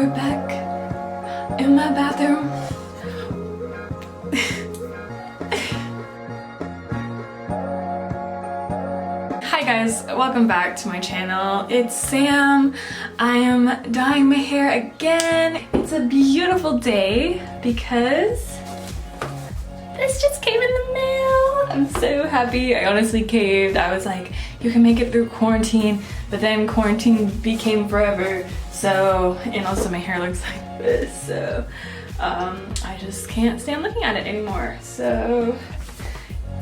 we're back in my bathroom. Hi guys, welcome back to my channel. It's Sam. I am dyeing my hair again. It's a beautiful day because this just came in the mail. I'm so happy. I honestly caved. I was like, you can make it through quarantine, but then quarantine became forever. So, and also my hair looks like this, so I just can't stand looking at it anymore. So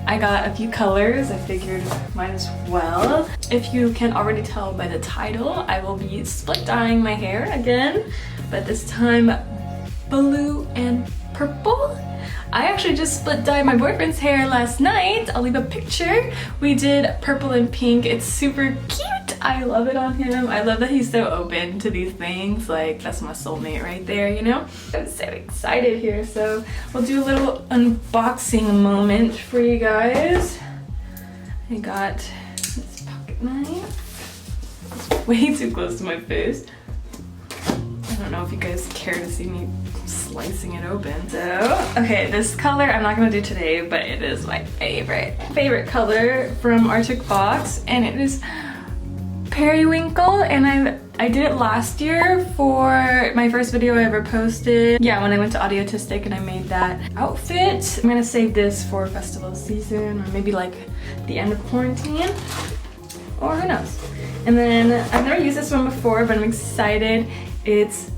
I got a few colors. I figured might as well. If you can already tell by the title, I will be split dyeing my hair again, but this time blue and purple. I actually just split dyed my boyfriend's hair last night. I'll leave a picture. We did purple and pink. It's super cute. I love it on him. I love that he's so open to these things. Like, that's my soulmate right there, you know? I'm so excited here. So we'll do a little unboxing moment for you guys. I got this pocket knife. It's way too close to my face. I don't know if you guys care to see me slicing it open. So, okay, this color I'm not gonna do today, but it is my favorite color from ArthurItis, and it is periwinkle, and I did it last year for my first video I ever posted. Yeah, when I went to Audiotistic and I made that outfit. I'm gonna save this for festival season, or maybe like the end of quarantine, or who knows. And then I've never used this one before, but I'm excited. It's,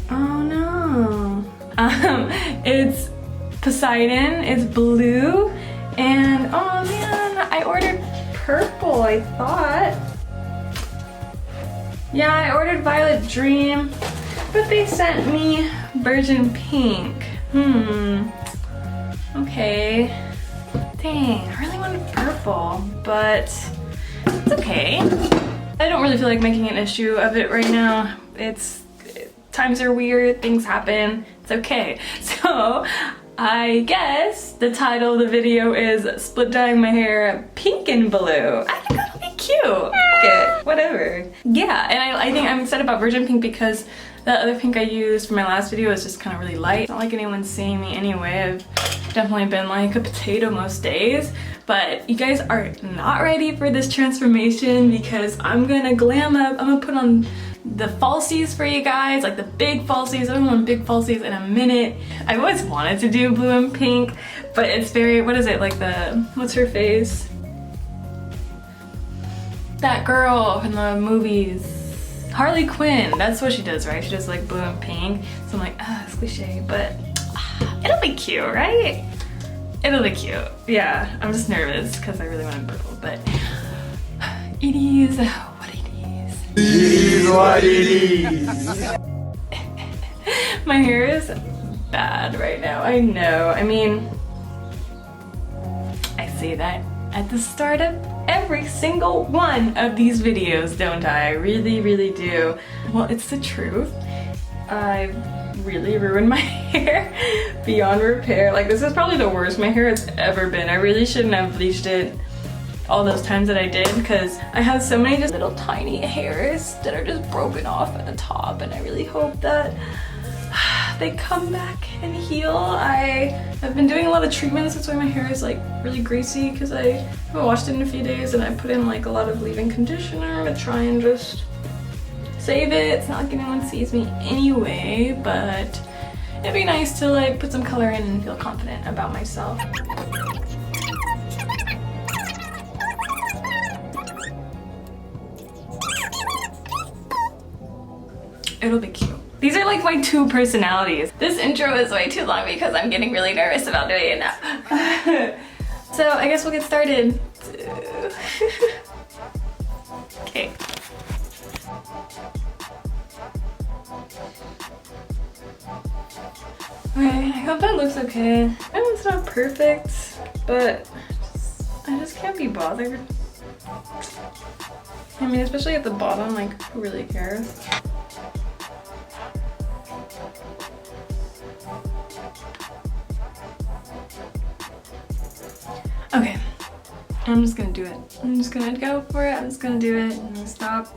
oh no, it's Poseidon. It's blue, and oh man, I ordered purple, I thought. Yeah, I ordered Violet Dream, but they sent me Virgin Pink. Okay. Dang, I really wanted purple, but it's okay. I don't really feel like making an issue of it right now. Times are weird, things happen, it's okay. So I guess the title of the video is split dyeing my hair pink and blue. I think that'll be cute. Okay, whatever. Yeah, and I think I'm excited about Virgin Pink because the other pink I used for my last video is just kind of really light. It's not like anyone's seeing me anyway. I've definitely been like a potato most days, but you guys are not ready for this transformation because I'm gonna glam up. I'm gonna put on the falsies for you guys, like the big falsies. I don't want big falsies in a minute. I've always wanted to do blue and pink, but it's very, what is it, like the, what's her face? That girl in the movies. Harley Quinn, that's what she does, right? She does like blue and pink. So I'm like, it's cliche, but it'll be cute, right? It'll be cute. Yeah, I'm just nervous because I really wanted purple, but it is what it is. It is what it is. My hair is bad right now, I know. I mean, I say that at the start of every single one of these videos, don't I? I really, really do. Well, it's the truth. I've really ruined my hair beyond repair. Like, this is probably the worst my hair has ever been. I really shouldn't have bleached it all those times that I did because I have so many just little tiny hairs that are just broken off at the top, and I really hope that they come back and heal. I have been doing a lot of treatments. That's why my hair is like really greasy, because I haven't washed it in a few days, and I put in like a lot of leave-in conditioner to try and just save it. It's not like anyone sees me anyway, but it'd be nice to like put some color in and feel confident about myself. It'll be cute. These are like my two personalities. This intro is way too long because I'm getting really nervous about doing it now. So I guess we'll get started. Okay. Okay, I hope that looks okay. I know it's not perfect, but I just can't be bothered. I mean, especially at the bottom, like, who really cares? Okay, I'm just gonna do it. I'm just gonna go for it. I'm just gonna do it. I'm gonna stop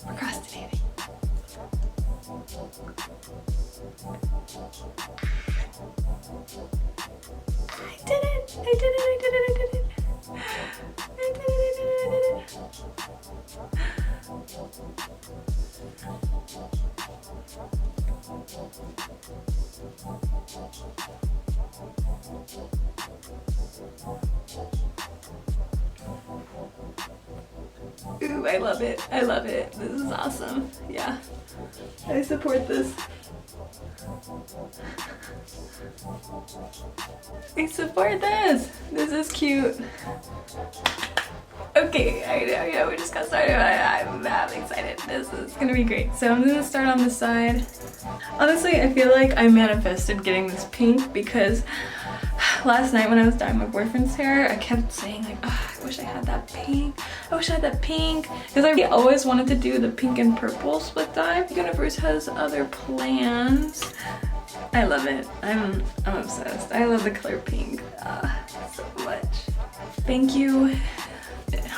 procrastinating. I did it! I did it! I did it! I did it! I did it! I did it! I did it! Ooh, I love it. I love it. This is awesome. Yeah. I support this. I support this. This is cute. Okay, I know we just got started. I'm excited. This is gonna be great. So I'm gonna start on this side. Honestly, I feel like I manifested getting this pink because last night when I was dyeing my boyfriend's hair, I kept saying like, oh, I wish I had that pink. I wish I had that pink. Because I always wanted to do the pink and purple split dye. The universe has other plans. I love it. I'm obsessed. I love the color pink so much. Thank you,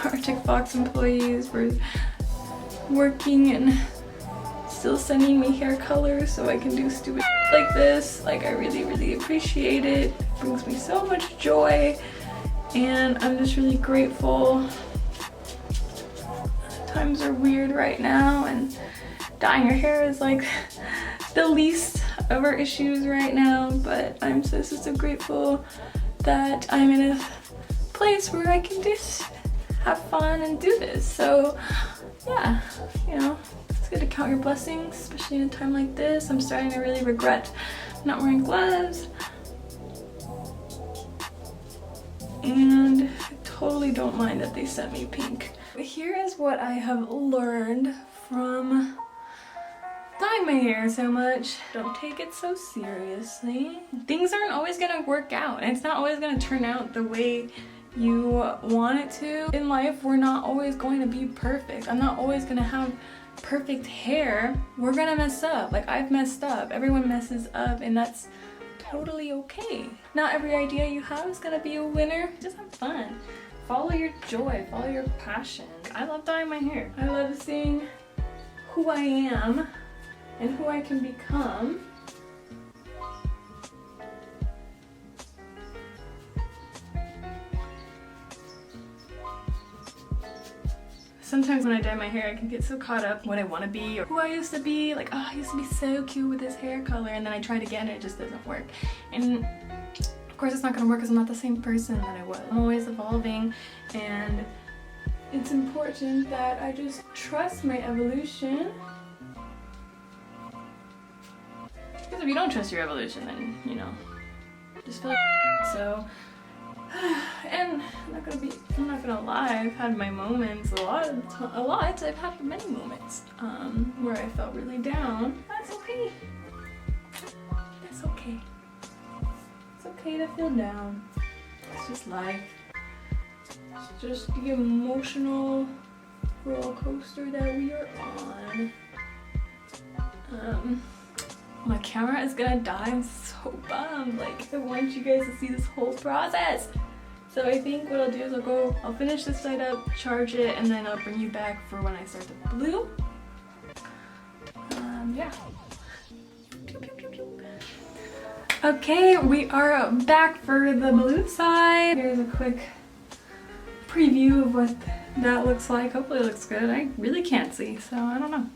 Arctic Fox employees, for working and still sending me hair colors so I can do stupid like this. Like, I really, really appreciate it. It brings me so much joy, and I'm just really grateful. Times are weird right now, and dyeing your hair is like the least of our issues right now, but I'm so grateful that I'm in a place where I can just have fun and do this. So yeah, you know, it's good to count your blessings, especially in a time like this. I'm starting to really regret not wearing gloves, and I totally don't mind that they sent me pink. Here is what I have learned from dyeing my hair so much. Don't take it so seriously. Things aren't always gonna work out, and it's not always gonna turn out the way you want it to. In life, we're not always going to be perfect. I'm not always gonna have perfect hair. We're gonna mess up. Like, I've messed up. Everyone messes up, and that's totally okay. Not every idea you have is gonna be a winner. Just have fun. Follow your joy, follow your passion. I love dyeing my hair. I love seeing who I am and who I can become. Sometimes when I dye my hair, I can get so caught up in what I want to be or who I used to be. Like, oh, I used to be so cute with this hair color, and then I try it again and it just doesn't work. And of course it's not gonna work because I'm not the same person that I was. I'm always evolving, and it's important that I just trust my evolution. Because if you don't trust your evolution, then, you know, just feel like so. And I'm not gonna lie, I've had my moments a lot. I've had many moments where I felt really down. That's okay. That's okay. It's okay to feel down. It's just life. It's just the emotional roller coaster that we are on. My camera is gonna die. I'm so bummed. Like, I want you guys to see this whole process. So I think what I'll do is I'll finish this side up, charge it, and then I'll bring you back for when I start the blue. Yeah. Okay, we are back for the blue side. Here's a quick preview of what that looks like. Hopefully it looks good. I really can't see, so I don't know.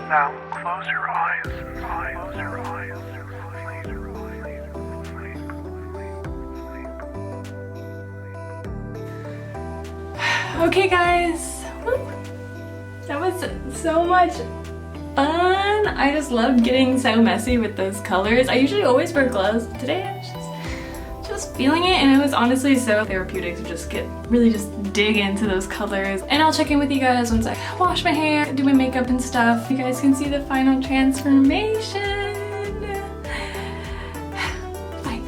Now close your eyes. Close your eyes. Okay guys, that was so much fun. I just love getting so messy with those colors. I usually always wear gloves, but today I was just feeling it, and it was honestly so therapeutic to just dig into those colors. And I'll check in with you guys once I wash my hair, do my makeup and stuff. You guys can see the final transformation. Bye.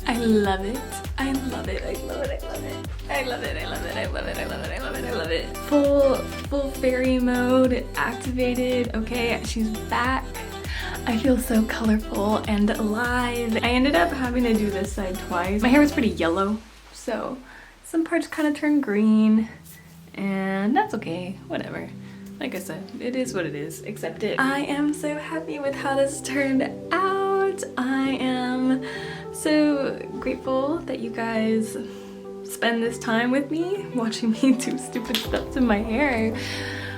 I love it. I love it. I love it. I love it. I love it. I love it. I love it. I love it. I love it. I love it. Full fairy mode activated. Okay, she's back. I feel so colorful and alive. I ended up having to do this side twice. My hair was pretty yellow, so some parts kind of turned green, and that's okay. Whatever. Like I said, it is what it is. Accept it. I am so happy with how this turned out. I am so grateful that you guys spend this time with me, watching me do stupid stuff to my hair.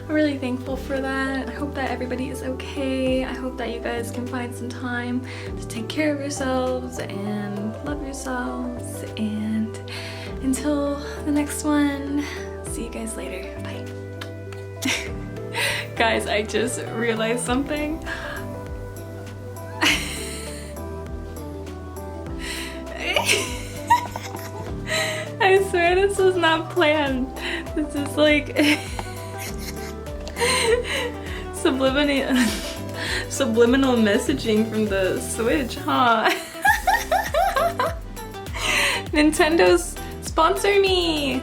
I'm really thankful for that. I hope that everybody is okay. I hope that you guys can find some time to take care of yourselves and love yourselves. And until the next one, see you guys later. Bye. Guys, I just realized something. I swear this was not planned. This is like subliminal messaging from the Switch, huh? Nintendo's sponsor me.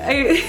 I